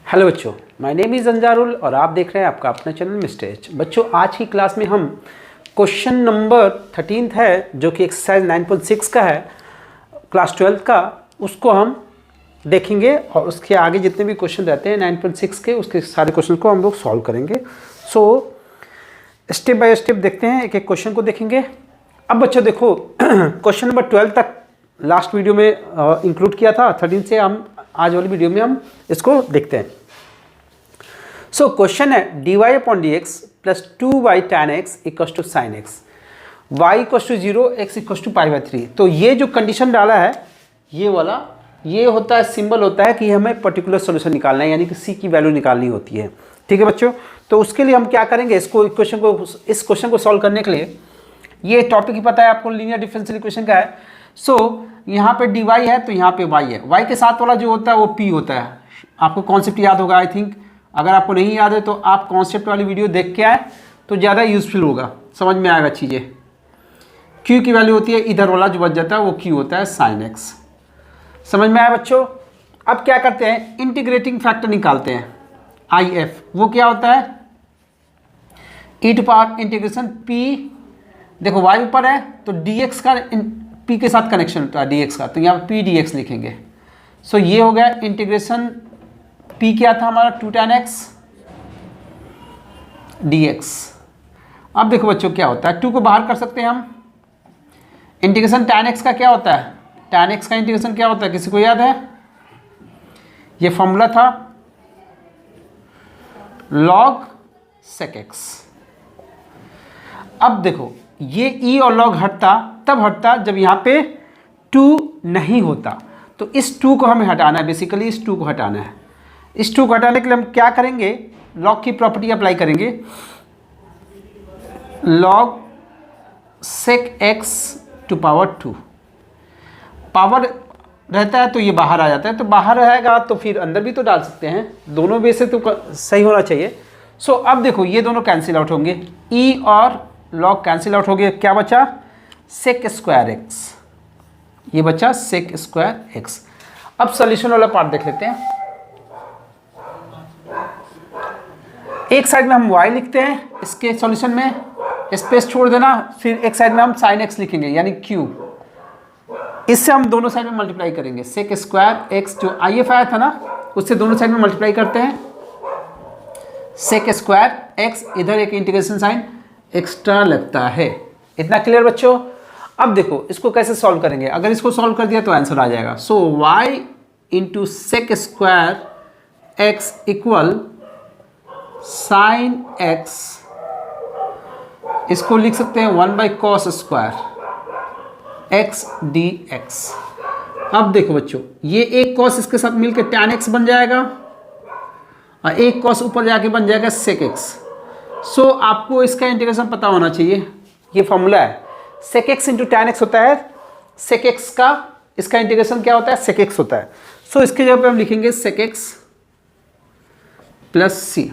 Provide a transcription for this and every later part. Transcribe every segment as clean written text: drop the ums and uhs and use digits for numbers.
Hello बच्चों, my name is अंजारुल और आप देख रहे हैं आपका अपना चैनल मिस्टर एच। बच्चों, आज की क्लास में हम क्वेश्चन नंबर 13 है जो कि एक्सरसाइज 9.6 का है, क्लास 12 का, उसको हम देखेंगे और उसके आगे जितने भी क्वेश्चन रहते हैं 9.6 के, उसके सारे क्वेश्चन को हम लोग सॉल्व करेंगे। सो स्टेप बाय स्टेप देखते हैं, एक एक क्वेश्चन को देखेंगे। अब बच्चों देखो, क्वेश्चन नंबर 12 तक लास्ट वीडियो में इंक्लूड किया था, 13 से हम आज वाली वीडियो में हम इसको देखते हैं। सो क्वेश्चन है dy upon d x plus 2y tan x equal to sine x, y equal to 0, x equal to pi by 3। तो ये जो कंडीशन डाला है, ये वाला, ये होता है सिंबल होता है कि हमें पर्टिकुलर सोल्यूशन निकालना है, यानी कि c की वैल्यू निकालनी होती है। ठीक है बच्चों, तो उसके लिए हम क्या करेंगे, इस क्वेश्चन को सॉल्व करने के लिए, ये टॉपिक ही पता है आपको, लीनियर डिफरेंशियल इक्वेशन का है। सो यहाँ पे dy है तो यहाँ पे y है, y के साथ वाला जो होता है वो p होता है। आपको कॉन्सेप्ट याद होगा आई थिंक, अगर आपको नहीं याद है तो आप कॉन्सेप्ट वाली वीडियो देख के आए तो ज़्यादा यूजफुल होगा, समझ में आएगा चीज़ें। q की वैल्यू होती है, इधर वाला जो बच जाता है वो q होता है साइन x। समझ में आया बच्चों। अब क्या करते हैं, इंटीग्रेटिंग फैक्टर निकालते हैं if, वो क्या होता है, e to power integration p, देखो y ऊपर है तो dx का p के साथ कनेक्शन होता है dx का, तो यहाँ पर p dx लिखेंगे। सो ये हो गया इंटीग्रेशन, p क्या था हमारा 2 tan x dx। अब देखो बच्चों क्या होता है, 2 को बाहर कर सकते हैं हम। इंटीग्रेशन tan x का क्या होता है, tan x का इंटीग्रेशन क्या होता है, किसी को याद है? ये फॉर्मूला था log sec x। अब देखो ये e और log हटता तब हटता जब यहाँ पे 2 नहीं होता, तो इस 2 को हमें हटाना है, बेसिकली इस 2 को हटाना है। इस 2 को हटाने के लिए हम क्या करेंगे, log की प्रॉपर्टी अप्लाई करेंगे, log sec x to power 2। Power रहता है तो ये बाहर आ जाता है, तो बाहर रहेगा तो फिर अंदर भी तो डाल सकते हैं, दोनों वे से तो सही होना चाहिए। सो अब देखो ये दोनों कैंसिल आउट होंगे, e और log कैंसिल आउट हो गए, क्या बचा, sec स्क्वायर x, ये बचा sec स्क्वायर x। अब सॉल्यूशन वाला पार्ट देख लेते हैं। एक साइड में हम y लिखते हैं इसके सॉल्यूशन में, स्पेस छोड़ देना, फिर एक साइड में हम sin x लिखेंगे यानी q। इससे हम दोनों साइड में मल्टीप्लाई करेंगे, sec स्क्वायर x जो if आया था ना, उससे दोनों साइड में मल्टीप्लाई करते हैं, sec स्क्वायर x, इधर एक इंटीग्रेशन साइन एक्स्ट्रा लगता है। इतना क्लियर बच्चों। अब देखो इसको कैसे सॉल्व करेंगे, अगर इसको सॉल्व कर दिया तो आंसर आ जाएगा। So y into sec square x equal sine x, इसको लिख सकते हैं 1 by cos square x dx। अब देखो बच्चों, ये एक कॉस इसके साथ मिलकर tan x बन जाएगा और एक कॉस ऊपर जाके बन जाएगा sec x। सो आपको इसका इंटीग्रेशन पता होना चाहिए, ये फॉर्मूला है, sec x into tan x होता है, sec x का इसका इंटीग्रेशन क्या होता है, sec x होता है। सो इसके जगह पे हम लिखेंगे sec x प्लस सी,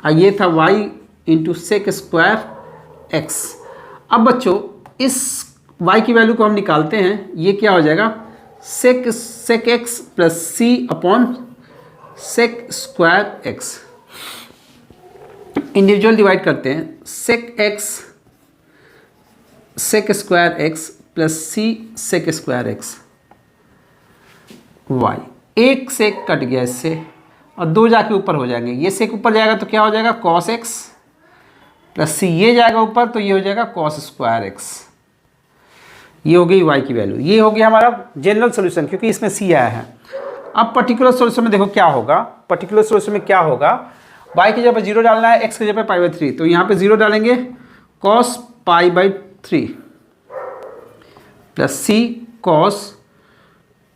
ये था y into sec square x। अब बच्चों इस y की वैल्यू को हम निकालते हैं, ये क्या हो जाएगा, sec x plus C upon sec square x। Individual divide करते हैं, sec x sec square x plus C sec square x, y एक सेक कट गया इससे और 2 जाके ऊपर हो जाएंगे, ये सेक ऊपर जाएगा तो क्या हो जाएगा cos x प्लस सी, ये जाएगा ऊपर तो ये हो जाएगा cos स्क्वायर x। ये हो गई y की वैल्यू, ये हो गया हमारा जनरल सॉल्यूशन क्योंकि इसमें c आया है। अब पर्टिकुलर सॉल्यूशन में देखो क्या होगा, पर्टिकुलर सॉल्यूशन में क्या होगा, y की जगह पर 0 डालना है, x की जगह पर पाई बाई 3, तो यहाँ पे 0 डालेंगे, cos pi by 3 plus C cos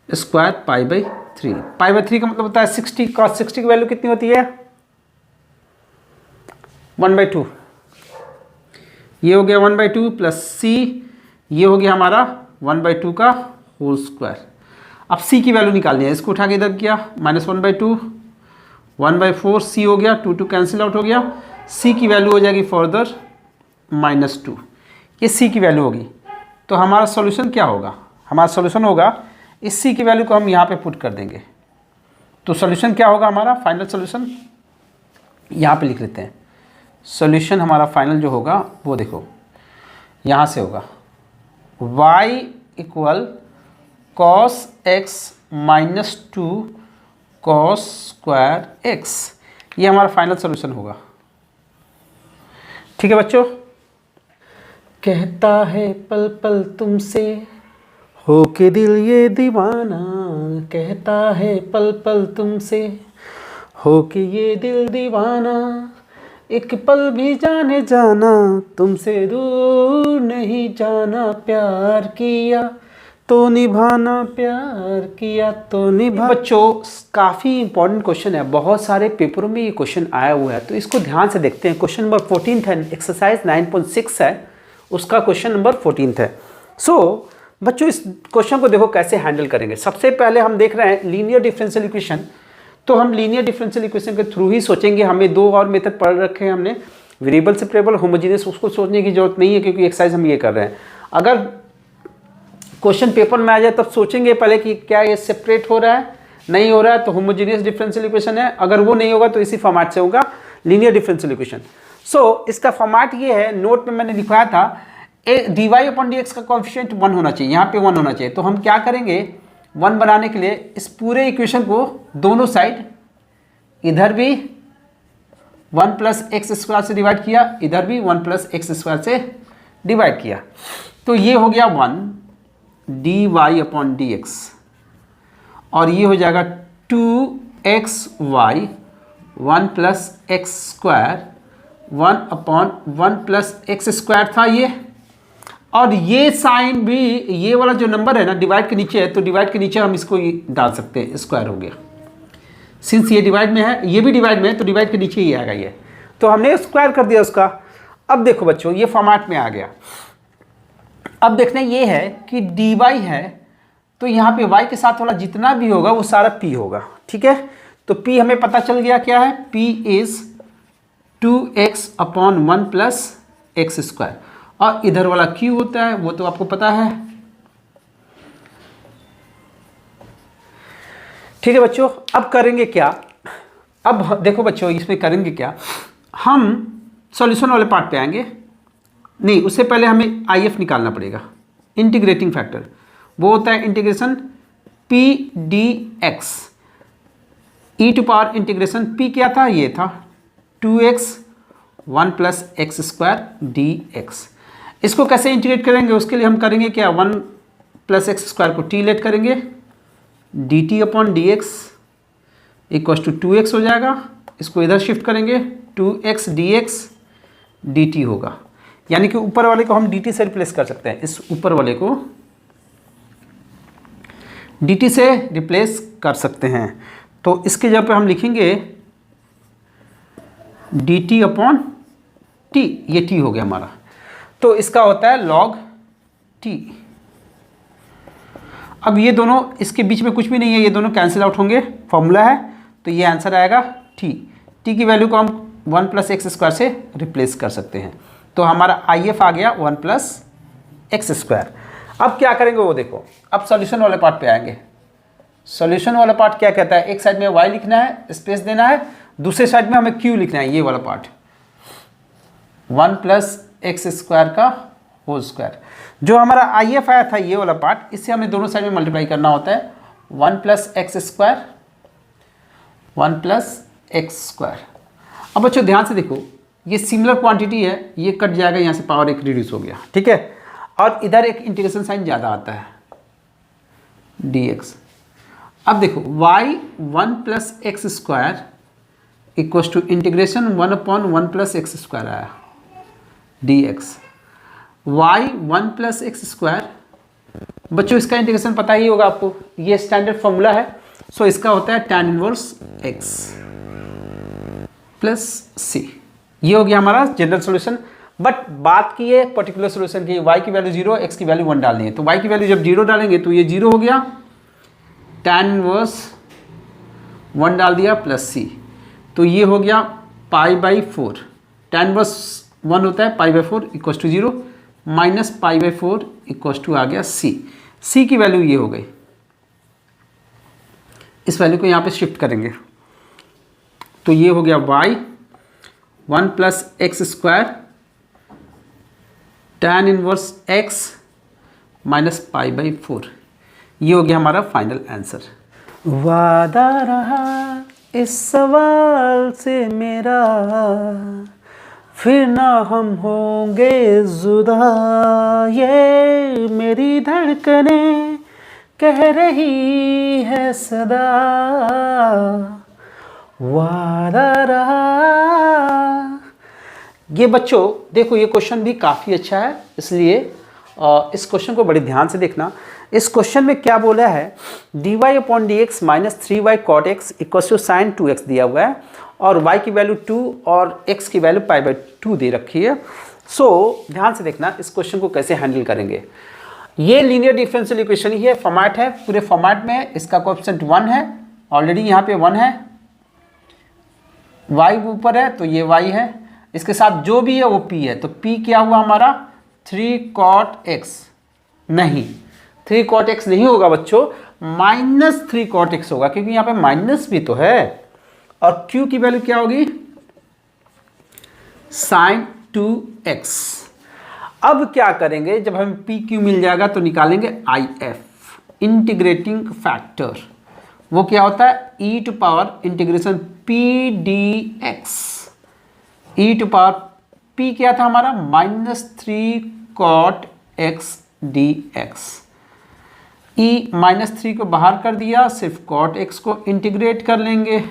square pi by 3। Pi by 3 का मतलब होता है 60, cos 60 की वैल्यू कितनी होती है, 1/2। ये हो गया 1/2 प्लस सी, ये हो गया हमारा 1/2 का होल स्क्वायर। अब सी की वैल्यू निकालनी है, इसको उठा के इधर किया, -1/2, 1/4, सी हो गया, 2 कैंसिल आउट हो गया, सी की वैल्यू हो जाएगी फर्दर -2, ये सी की वैल्यू होगी। तो हमारा सॉल्यूशन क्या होगा, हमारा सॉल्यूशन होगा, इस सी की वैल्यू को हम यहाँ पे पुट कर देंगे, तो सॉल्यूशन क्या होगा हमारा फाइनल सॉल्यूशन, यहाँ पे लिख लेते हैं। सॉल्यूशन हमारा फाइनल जो होगा वो देखो यहाँ से होगा y equal cos x minus 2 cos square x, ये हमारा फाइनल सॉल्यूशन होगा। ठीक है बच्चों। कहता है पल पल तुमसे हो के दिल ये दीवाना, कहता है पल पल तुमसे हो के ये दिल दीवाना, एक पल भी जाने जाना तुमसे दूर नहीं जाना, प्यार किया तो निभाना, प्यार किया तो निभा। बच्चों काफ़ी इंपॉर्टेंट क्वेश्चन है, बहुत सारे पेपरों में ये क्वेश्चन आया हुआ है, तो इसको ध्यान से देखते हैं। क्वेश्चन नंबर 14 है, एक्सरसाइज 9.6 है, उसका क्वेश्चन नंबर 14 है। सो बच्चों इस क्वेश्चन को देखो कैसे हैंडल करेंगे। सबसे पहले हम देख रहे हैं लीनियर डिफरेंशियल इक्वेशन, तो हम लीनियर डिफरेंशियल इक्वेशन के थ्रू ही सोचेंगे। हमें दो और मेथड पढ़ रखे हैं हमने, वेरिएबल सेपरेबल, होमोजेनियस, उसको सोचने की जरूरत नहीं है क्योंकि एक्सरसाइज हम ये कर रहे हैं। अगर क्वेश्चन पेपर में आ जाए तब सोचेंगे पहले कि क्या ये सेपरेट हो रहा है, नहीं हो रहा है तो होमोजेनियस डिफरेंशियल इक्वेशन है, अगर वो नहीं होगा तो इसी फॉर्मेट से होगा लीनियर डिफरेंशियल इक्वेशन। सो इसका फॉर्मेट ये है, नोट में मैंने लिखवाया था dy अपॉन dx का कोएफिशिएंट 1 होना चाहिए, यहाँ पे 1 होना चाहिए। तो हम क्या करेंगे 1 बनाने के लिए इस पूरे इक्वेशन को दोनों साइड, इधर भी 1 प्लस एक्स स्क्वायर से डिवाइड किया, इधर भी 1 प्लस एक्स स्क्वायर से डिवाइड किया, तो ये हो गया 1 dy अपॉन dx, और ये हो जाएगा 2xy 1 plus x square 1 upon 1 plus x square था ये, और ये साइन भी, ये वाला जो नंबर है ना डिवाइड के नीचे है, तो डिवाइड के नीचे हम इसको डाल सकते हैं, स्क्वायर हो गया। सिंस ये डिवाइड में है, ये भी डिवाइड में है, तो डिवाइड के नीचे ही आएगा ये, तो हमने स्क्वायर कर दिया उसका। अब देखो बच्चों ये फॉर्मेट में आ गया। अब देखना ये है कि dy है, तो यहाँ पे y के साथ वाला जितना भी होगा वो सारा p होगा। ठीक है, तो p हमें पता चल गया क्या है, p is 2x upon 1 plus x square, और इधर वाला q होता है वो तो आपको पता है। ठीक है बच्चों, अब करेंगे क्या, अब देखो बच्चों इसमें करेंगे क्या, हम सॉल्यूशन वाले पार्ट पे आएंगे। नहीं, उससे पहले हमें IF निकालना पड़ेगा, इंटीग्रेटिंग फैक्टर, वो होता है integration p dx, e to power integration p क्या था, ये था 2x 1 plus x square dx। इसको कैसे इंटीग्रेट करेंगे, उसके लिए हम करेंगे क्या, 1 प्लस एक्स स्क्वायर को t लेट करेंगे, dt upon dx equal to 2x हो जाएगा, इसको इधर शिफ्ट करेंगे 2x dx dt होगा, यानी कि ऊपर वाले को हम dt से रिप्लेस कर सकते हैं, इस ऊपर वाले को dt से रिप्लेस कर सकते हैं। तो इसके जगह पे हम लिखेंगे dt अपॉन t, ये t हो गया हमारा, तो इसका होता है log t। अब ये दोनों, इसके बीच में कुछ भी नहीं है, ये दोनों कैंसिल आउट होंगे, फॉर्मूला है, तो ये आंसर आएगा t। t की वैल्यू को हम 1 प्लस एक्स स्क्वायर से रिप्लेस कर सकते हैं, तो हमारा IF आ गया 1 प्लस एक्स स्क्वायर। अब क्या करेंगे वो देखो, अब सॉल्यूशन वाले पार्ट पे आएंगे। सॉल्यूशन वाला पार्ट क्या कहता है, एक साइड में y लिखना है, स्पेस देना है, दूसरे साइड में हमें q लिखना है, ये वाला पार्ट 1 प्लस एक्स स्क्वायर का होल स्क्वायर। जो हमारा IF आया था ये वाला पार्ट, इससे हमें दोनों साइड में मल्टीप्लाई करना होता है, 1 plus x square 1 plus x square. अब बच्चों ध्यान से देखो, ये सिमिलर क्वांटिटी है, ये कट जाएगा, यहाँ से पावर एक रिड्यूस हो गया। ठीक है, और इधर एक इंटीग्रेशन साइन ज़्यादा आता है dx। अब देखो y 1 plus x square equal to integration 1 upon 1 plus x square आया dx। y 1 plus x square, बच्चों इसका इंटीग्रेशन पता ही होगा आपको, ये स्टैंडर्ड फॉर्मूला है। सो इसका होता है tan inverse x plus c। ये हो गया हमारा जनरल सॉल्यूशन। बट बात की है पर्टिकुलर सॉल्यूशन की, y की वैल्यू 0, x की वैल्यू 1 डालनी है, तो y की वैल्यू जब 0 डालेंगे तो ये 0 हो गया, tan इनवर्स 1 डाल दिया प्लस c, तो ये हो गया π/4। tan इनवर्स 1 होता है π/4 equal to 0, minus π/4 equal to आ गया c। c की वैल्यू ये हो गई, इस वैल्यू को यहाँ पे शिफ्ट करेंगे तो ये हो गया y 1 plus x square tan inverse x minus pi by 4। ये हो गया हमारा फाइनल आंसर। वादा रहा इस सवाल से मेरा, फिर ना हम होंगे जुदा, ये मेरी धड़कनें कह रही है सदा, वादा रहा। ये बच्चों देखो ये क्वेश्चन भी काफ़ी अच्छा है, इसलिए इस क्वेश्चन को बड़े ध्यान से देखना। इस क्वेश्चन में क्या बोला है, dy upon d x minus 3y cot x equal to sine 2x दिया हुआ है और y की वैल्यू 2 और x की वैल्यू पाई बाई 2 दे रखी है। सो ध्यान से देखना इस क्वेश्चन को कैसे हैंडल करेंगे। ये लीनियर डिफरेंशियल इक्वेशन ही है, फॉर्मेट है, पूरे फॉर्मेट में इसका कोएफिशिएंट 1 है, ऑलरेडी यहाँ पे 1 है, y ऊपर है तो ये y है, इसके साथ जो भी है वो p है, तो p क्या हुआ हमारा 3 cot x, नहीं 3 cot x नहीं होगा बच्चों, माइनस 3 cot x होगा, क्योंकि यहाँ पे माइनस भी तो है। और q की वैल्यू क्या होगी sin 2x। अब क्या करेंगे, जब हमें पी क्यू मिल जाएगा तो निकालेंगे IF इंटीग्रेटिंग फैक्टर, वो क्या होता है e to power integration p dx, e to power p क्या था हमारा -3 cot x dx, e -3 को बाहर कर दिया, सिर्फ cot x को इंटीग्रेट कर लेंगे।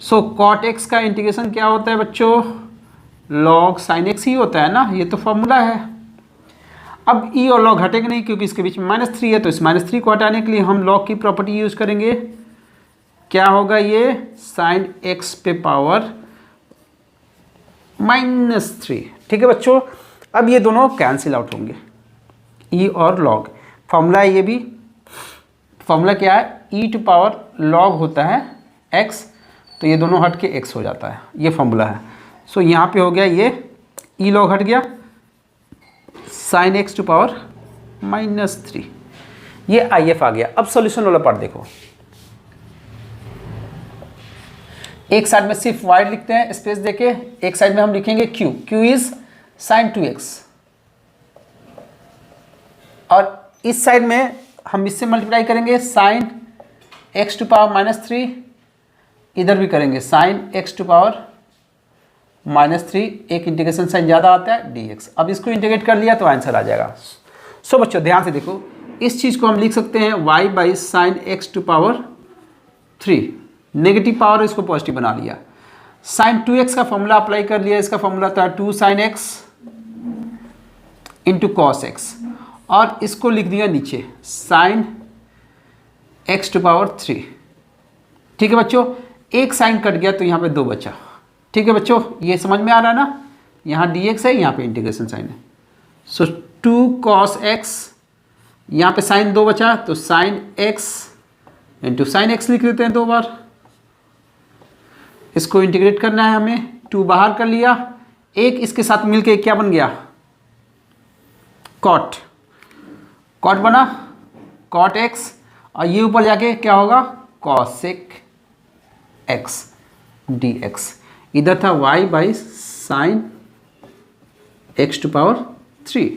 सो cot x का इंटीग्रेशन क्या होता है बच्चों, log sin x ही होता है ना, ये तो फॉर्मूला है। अब e और log हटेंगे नहीं क्योंकि इसके बीच में -3 है, तो इस -3 को हटाने के लिए हम log की प्रॉपर्टी यूज करेंगे। क्या होगा ये sin x पे पावर -3, ठीक है बच्चों। अब ये दोनों कैंसिल आउट होंगे, e और log, फॉर्मूला है ये भी, फॉर्मूला क्या है e टू पावर log होता है x, तो ये दोनों हट के x हो जाता है, ये फॉर्मूला है। सो यहाँ पे हो गया ये e log हट गया, sin x टू पावर -3, ये IF आ गया। अब सॉल्यूशन वाला पार्ट देखो, एक साइड में सिर्फ y लिखते हैं स्पेस देके, एक साइड में हम लिखेंगे q इज sin 2x, और इस साइड में हम इससे मल्टीप्लाई करेंगे sin x टू पावर -3, इधर भी करेंगे sin x टू पावर -3, एक इंटीग्रेशन साइन ज़्यादा आता है dx। अब इसको इंटीग्रेट कर लिया तो आंसर आ जाएगा। सो बच्चों ध्यान से देखो, इस चीज़ को हम लिख सकते हैं y by sine x to power 3, negative power इसको पॉजिटिव बना लिया, साइन 2x का फॉर्मूला अप्लाई कर लिया, इसका फॉर्मूला था 2 sin x into cos x, और इसको लिख दिया नीचे साइन x टू पावर 3, ठीक है बच्चों। एक साइन कट गया तो यहाँ पे 2 बचा, ठीक है बच्चों, ये समझ में आ रहा है ना, यहाँ dx है, यहाँ पे इंटीग्रेशन साइन है। सो 2 cos x, यहाँ पे साइन 2 बचा तो sine x into sine x लिख देते हैं 2 बार, इसको इंटीग्रेट करना है हमें, 2 बाहर कर लिया, एक इसके साथ मिलके क्या बन गया कॉट बना cot x, और ये ऊपर जाके क्या होगा cosec x dx, इधर था y by sine x to power 3।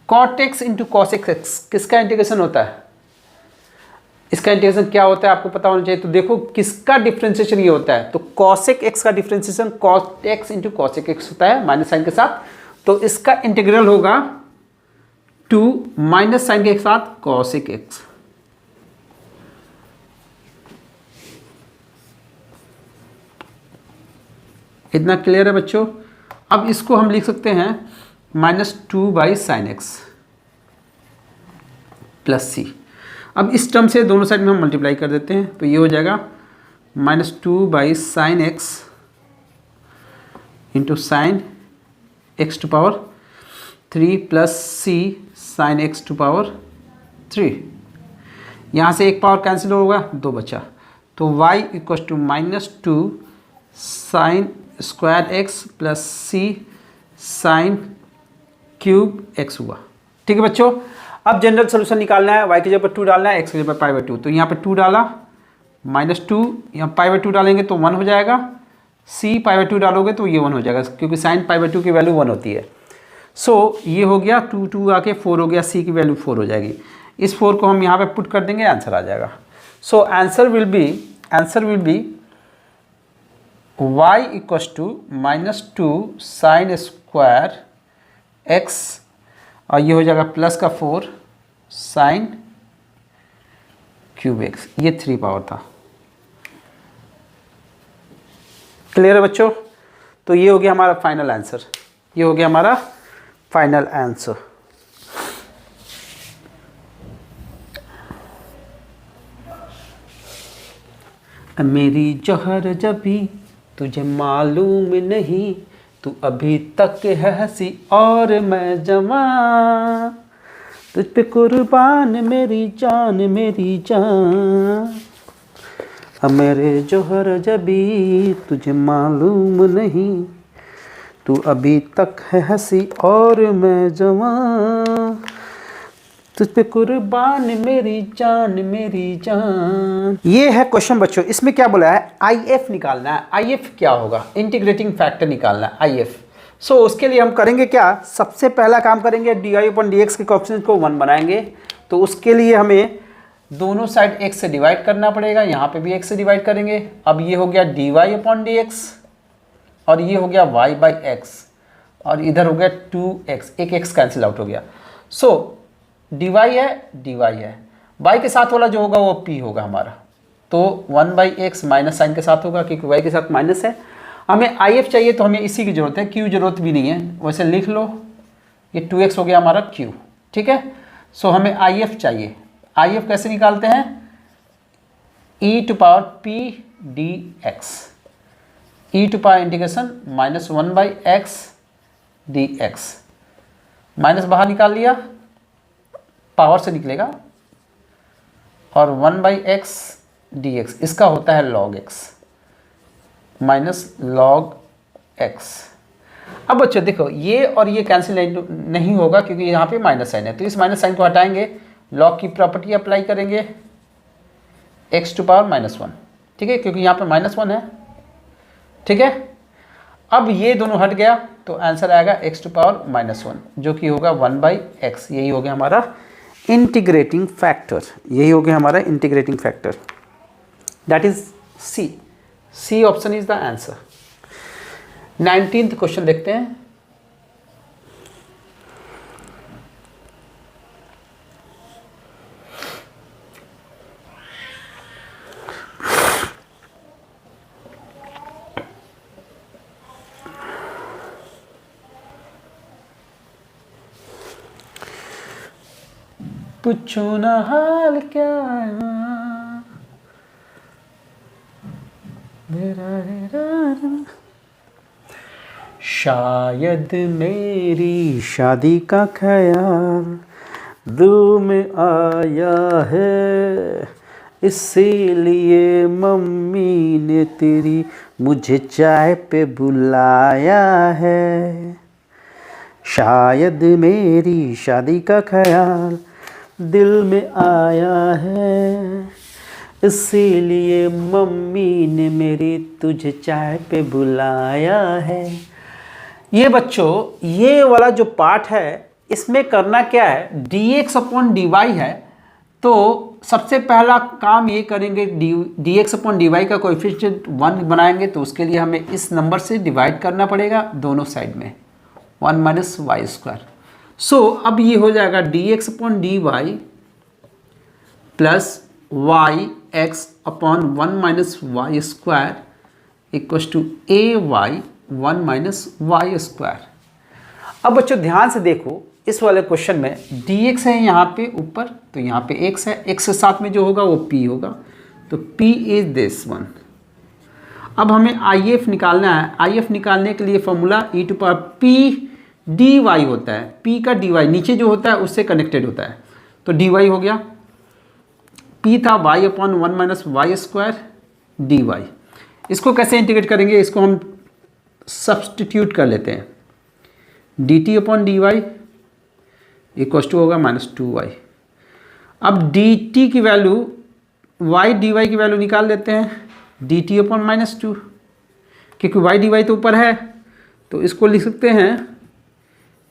cot x into cosec x किसका इंटीग्रेशन होता है, इसका इंटीग्रेशन क्या होता है आपको पता होना चाहिए। तो देखो किसका डिफ्रेंशिएशन ये होता है, तो cosec x का differentiation cot x into cosec x होता है माइनस साइन के साथ, तो इसका इंटीग्रल होगा 2 माइनस साइन के साथ cosec x। इतना क्लियर है बच्चों। अब इसको हम लिख सकते हैं -2 बाई साइन एक्स प्लस सी। अब इस टर्म से दोनों साइड में हम मल्टीप्लाई कर देते हैं, तो ये हो जाएगा -2 by sine x into sine x to power 3 plus C sine x to power 3। यहाँ से एक पावर कैंसिल होगा, 2 बचा, तो y equal to -2 sine square x plus C sine cube x हुआ, ठीक है बच्चों। अब जनरल सोल्यूशन निकालना है, y की जगह पर 2 डालना है, x की जगह पर π/2। तो यहाँ पे 2 डाला, -2, यहाँ π/2 डालेंगे तो 1 हो जाएगा, c π/2 डालोगे तो ये 1 हो जाएगा, क्योंकि sin π/2 की वैल्यू 1 होती है। सो ये हो गया 2 आके 4 हो गया, c की वैल्यू 4 हो जाएगी। इस 4 को हम यहाँ पे पुट कर देंगे, आंसर आ जाएगा। So answer will be y equals to -2 sin square x, और ये हो जाएगा प्लस का 4 sin क्यूब x, ये 3 पावर था। क्लियर है बच्चों? तो ये हो गया हमारा फाइनल आंसर, ये हो गया हमारा फाइनल आंसर। मेरी जौहर जबी तुझे मालूम नहीं, तू अभी तक है हंसी और मैं जवां, तुझ पे कुर्बान मेरी जान मेरी जान। मेरे जौहर जबी तुझे मालूम नहीं, तू अभी तक है हंसी और मैं जवां, तुझ पे कुर्बान मेरी जान। ये है क्वेश्चन बच्चों। इसमें क्या बोला है, IF निकालना है। IF क्या होगा, इंटीग्रेटिंग फैक्टर निकालना है IF। सो उसके लिए हम करेंगे क्या, सबसे पहला काम करेंगे dy/dx के कोएफिशिएंट को 1 बनाएंगे। तो उसके लिए हमें दोनों साइड x से डिवाइड करना पड़ेगा, यहाँ पे भी x से डिवाइड करेंगे। अब ये हो गया dy/dx और ये हो गया y/x, और इधर हो गया 2x, एक x कैंसिल आउट हो गया। सो dy है, y के साथ वाला जो होगा वो p होगा हमारा, तो 1/x माइनस साइन के साथ होगा, क्योंकि y के साथ माइनस है। हमें IF चाहिए तो हमें इसी की ज़रूरत है, q जरूरत भी नहीं है, वैसे लिख लो, ये 2x हो गया हमारा q, ठीक है। सो हमें IF चाहिए। IF कैसे निकालते हैं, e⁻p dx, e⁻ integration -1/x dx, minus बाहर निकाल लिया, पावर से निकलेगा, और 1/x dx, इसका होता है log x minus log x। अब बच्चों देखो, ये और ये कैंसिल नहीं होगा, क्योंकि यहाँ पे माइनस साइन है, तो इस माइनस साइन को हटाएंगे, log की प्रॉपर्टी अप्लाई करेंगे, x⁻ -1, ठीक है, क्योंकि यहाँ पे -1 है, ठीक है। अब ये दोनों हट गया तो आंसर आएगा x⁻ -1, जो कि होगा 1/x। यही हो गया हमारा इंटीग्रेटिंग फैक्टर, यही हो गया हमारा integrating factor, that is C option is the answer. 19th question देखते हैं। पूछो ना हाल क्या मेरा, शायद मेरी शादी का ख्याल दिल में आया है, इसीलिए मम्मी ने तेरी मुझे चाय पे बुलाया है। शायद मेरी शादी का ख्याल दिल में आया है, इसीलिए मम्मी ने मेरी तुझे चाय पे बुलाया है। ये बच्चों, ये वाला जो पार्ट है, इसमें करना क्या है, dx/dy है। तो सबसे पहला काम ये करेंगे, dx/dy का कोएफिशिएंट 1 बनाएंगे, तो उसके लिए हमें इस नंबर से डिवाइड करना पड़ेगा दोनों साइड में, 1 - y²। सो अब ये हो जाएगा dx/dy plus yx/1 - y² equals to ay 1 - y²। अब बच्चों ध्यान से देखो, इस वाले क्वेश्चन में dx है यहाँ पे ऊपर, तो यहाँ पे x है, x के साथ में जो होगा वो p होगा, तो p इज दिस वन। अब हमें IF निकालना है। IF निकालने के लिए फॉर्मूला e⁻p dy होता है, p का dy नीचे जो होता है उससे कनेक्टेड होता है, तो dy हो गया, p था y/1 - y² dy। इसको कैसे इंटीग्रेट करेंगे, इसको हम सब्सटीट्यूट कर लेते हैं, dt/dy इक्वल्स टू होगा -2y। अब dt की वैल्यू y dy की वैल्यू निकाल लेते हैं, dt अपॉन -2, क्योंकि y dy तो ऊपर है तो इसको लिख सकते हैं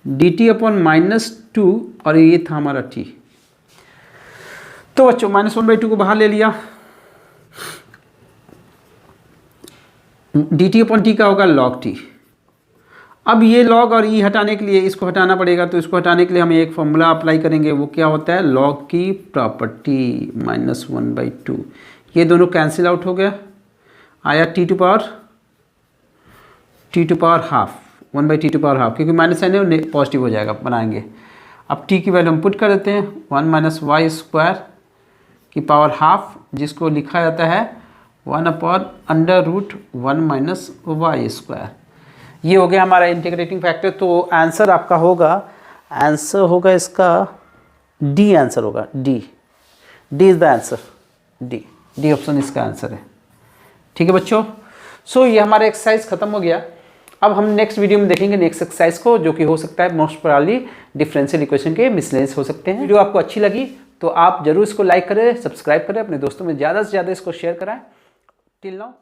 dt अपॉन -2 और ये था हमारा t। तो बच्चों -1/2 को बाहर ले लिया, dt अपॉन t का होगा log t। अब ये log और e हटाने के लिए इसको हटाना पड़ेगा, तो इसको हटाने के लिए हम एक फॉर्मूला अप्लाई करेंगे, वो क्या होता है log की प्रॉपर्टी -1/2। ये दोनों कैंसिल आउट हो गया, आया t to power half, 1/t², क्योंकि माइनस साइन है पॉजिटिव हो जाएगा, बनाएंगे। अब t की वैल्यू हम पुट कर देते हैं 1 - y² की पावर हाफ, जिसको लिखा जाता है 1/√1 - y²। ये हो गया हमारा इंटीग्रेटिंग फैक्टर। तो आंसर आपका होगा, आंसर होगा इसका डी, आंसर होगा D is the answer, D option इसका आंसर है। ठीक है बच्चों, सो ये हमारा एक्सरसाइज खत्म हो गया। अब हम नेक्स्ट वीडियो में देखेंगे नेक्स्ट एक्सरसाइज को, जो कि हो सकता है मोस्ट प्रोबेबली डिफरेंशियल इक्वेशन के मिसलेनियस हो सकते हैं। वीडियो आपको अच्छी लगी तो आप जरूर इसको लाइक करें, सब्सक्राइब करें, अपने दोस्तों में ज़्यादा से ज़्यादा इसको शेयर कराएं। Till now.